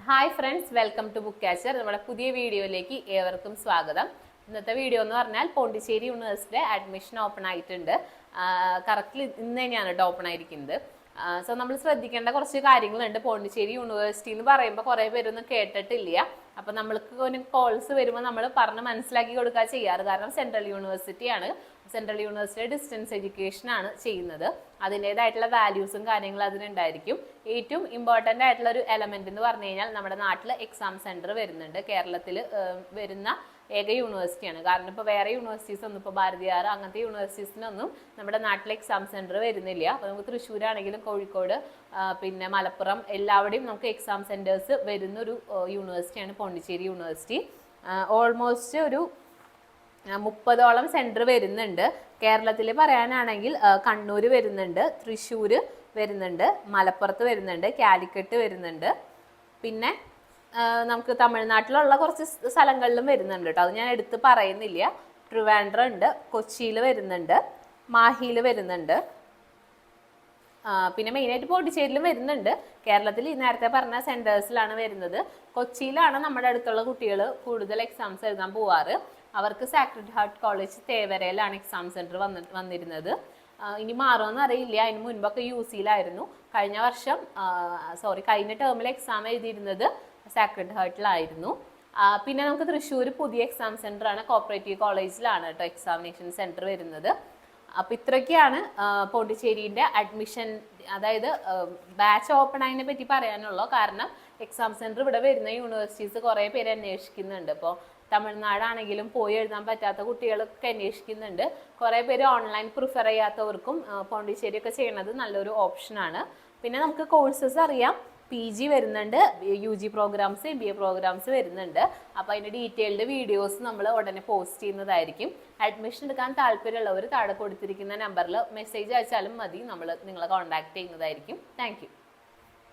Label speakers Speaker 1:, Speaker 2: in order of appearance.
Speaker 1: Hi friends, welcome to book catcher. നമ്മുടെ പുതിയ വീഡിയോയിലേക്ക് ഏവർക്കും സ്വാഗതം. ഇന്നത്തെ വീഡിയോ എന്ന് പറഞ്ഞാൽ പോണ്ടിച്ചേരി യൂണിവേഴ്സിറ്റിയുടെ അഡ്മിഷൻ ഓപ്പൺ ആയിട്ടുണ്ട്. കറക്റ്റ്ലി ഇന്ന് തന്നെയാണ് കേട്ടോ ഓപ്പൺ ആയിരിക്കുന്നത്. സോ നമ്മൾ ശ്രദ്ധിക്കേണ്ട കുറച്ച് കാര്യങ്ങളുണ്ട്. പോണ്ടിച്ചേരി യൂണിവേഴ്സിറ്റി എന്ന് പറയുമ്പോൾ കുറേ പേരൊന്നും കേട്ടിട്ടില്ല. അപ്പം നമ്മൾക്ക് കോൾസ് വരുമ്പോൾ നമ്മൾ പറഞ്ഞ് മനസ്സിലാക്കി കൊടുക്കുക ചെയ്യാറ്. കാരണം സെൻട്രൽ യൂണിവേഴ്സിറ്റിയാണ്. സെൻട്രൽ യൂണിവേഴ്സിറ്റി ഡിസ്റ്റൻസ് എഡ്യൂക്കേഷൻ ആണ് ചെയ്യുന്നത്. അതിൻ്റെതായിട്ടുള്ള വാല്യൂസും കാര്യങ്ങളും അതിനുണ്ടായിരിക്കും. ഏറ്റവും ഇമ്പോർട്ടൻ്റ് ആയിട്ടുള്ള ഒരു എലമെന്റ് എന്ന് പറഞ്ഞു കഴിഞ്ഞാൽ നമ്മുടെ നാട്ടിൽ എക്സാം സെന്റർ വരുന്നുണ്ട്. കേരളത്തിൽ വരുന്ന ഏക യൂണിവേഴ്സിറ്റിയാണ്. കാരണം ഇപ്പോൾ വേറെ യൂണിവേഴ്സിറ്റീസ് ഒന്നും, ഇപ്പോൾ ഭാരതിയാർ അങ്ങനത്തെ യൂണിവേഴ്സിറ്റീസിനൊന്നും നമ്മുടെ നാട്ടിലെ എക്സാം സെന്റർ വരുന്നില്ല. അപ്പോൾ നമുക്ക് തൃശ്ശൂരാണെങ്കിലും കോഴിക്കോട് പിന്നെ മലപ്പുറം എല്ലാവിടെയും നമുക്ക് എക്സാം സെന്റേഴ്സ് വരുന്നൊരു യൂണിവേഴ്സിറ്റിയാണ് പോണ്ടിച്ചേരി യൂണിവേഴ്സിറ്റി. ഓൾമോസ്റ്റ് ഒരു 30ഓളം സെന്റർ വരുന്നുണ്ട്. കേരളത്തിൽ പറയാനാണെങ്കിൽ കണ്ണൂർ വരുന്നുണ്ട്, തൃശ്ശൂർ വരുന്നുണ്ട്, മലപ്പുറത്ത് വരുന്നുണ്ട്, കാലിക്കറ്റ് വരുന്നുണ്ട്. പിന്നെ നമുക്ക് തമിഴ്നാട്ടിലുള്ള കുറച്ച് സ്ഥലങ്ങളിലും വരുന്നുണ്ട് കേട്ടോ. അത് ഞാൻ എടുത്ത് പറയുന്നില്ല. ട്രിവാൻഡ്രം ഉണ്ട്, കൊച്ചിയിൽ വരുന്നുണ്ട്, മാഹിയിൽ വരുന്നുണ്ട്. പിന്നെ മെയിനായിട്ട് പോണ്ടിച്ചേരിയിലും വരുന്നുണ്ട്. കേരളത്തിൽ നേരത്തെ പറഞ്ഞ സെന്റേഴ്സിലാണ് വരുന്നത്. കൊച്ചിയിലാണ് നമ്മുടെ അടുത്തുള്ള കുട്ടികൾ കൂടുതൽ എക്സാംസ് എഴുതാൻ പോവാറ്. അവർക്ക് സാക്രഡ് ഹാർട്ട് കോളേജ് തേവരയിലാണ് എക്സാം സെന്റർ വന്നിരുന്നത്. ഇനി മാറുമെന്ന് അറിയില്ല. അതിന് മുൻപൊക്കെ UC-യിലായിരുന്നു. കഴിഞ്ഞ ടേമിൽ എക്സാം എഴുതിയിരുന്നത് സാക്രഡ് ഹാർട്ടിലായിരുന്നു. പിന്നെ നമുക്ക് തൃശ്ശൂർ പുതിയ എക്സാം സെന്ററാണ്, കോപ്പറേറ്റീവ് കോളേജിലാണ് കേട്ടോ എക്സാമിനേഷൻ സെന്റർ വരുന്നത്. അപ്പം ഇത്രയൊക്കെയാണ് പോണ്ടിച്ചേരിൻ്റെ അഡ്മിഷൻ, അതായത് ബാച്ച് ഓപ്പൺ ആയതിനെ പറ്റി പറയാനുള്ളൂ. കാരണം എക്സാം സെന്റർ ഇവിടെ വരുന്ന യൂണിവേഴ്സിറ്റീസ് കുറേ പേര് അന്വേഷിക്കുന്നുണ്ട്. ഇപ്പോൾ തമിഴ്നാടാണെങ്കിലും പോയി എഴുതാൻ പറ്റാത്ത കുട്ടികളൊക്കെ അന്വേഷിക്കുന്നുണ്ട്. കുറേ പേര് ഓൺലൈൻ പ്രിഫർ ചെയ്യാത്തവർക്കും പോണ്ടിച്ചേരി ഒക്കെ ചെയ്യണത് നല്ലൊരു ഓപ്ഷനാണ്. പിന്നെ നമുക്ക് കോഴ്സസ് അറിയാം. PG വരുന്നുണ്ട്, UG പ്രോഗ്രാംസ്, MBA പ്രോഗ്രാംസ് വരുന്നുണ്ട്. അപ്പോൾ അതിൻ്റെ ഡീറ്റെയിൽഡ് വീഡിയോസ് നമ്മൾ ഉടനെ പോസ്റ്റ് ചെയ്യുന്നതായിരിക്കും. അഡ്മിഷൻ എടുക്കാൻ താല്പര്യമുള്ളവർ താഴെ കൊടുത്തിരിക്കുന്ന നമ്പറിൽ മെസ്സേജ് അയച്ചാലും മതി. നമ്മൾ നിങ്ങളെ കോൺടാക്ട് ചെയ്യുന്നതായിരിക്കും. താങ്ക്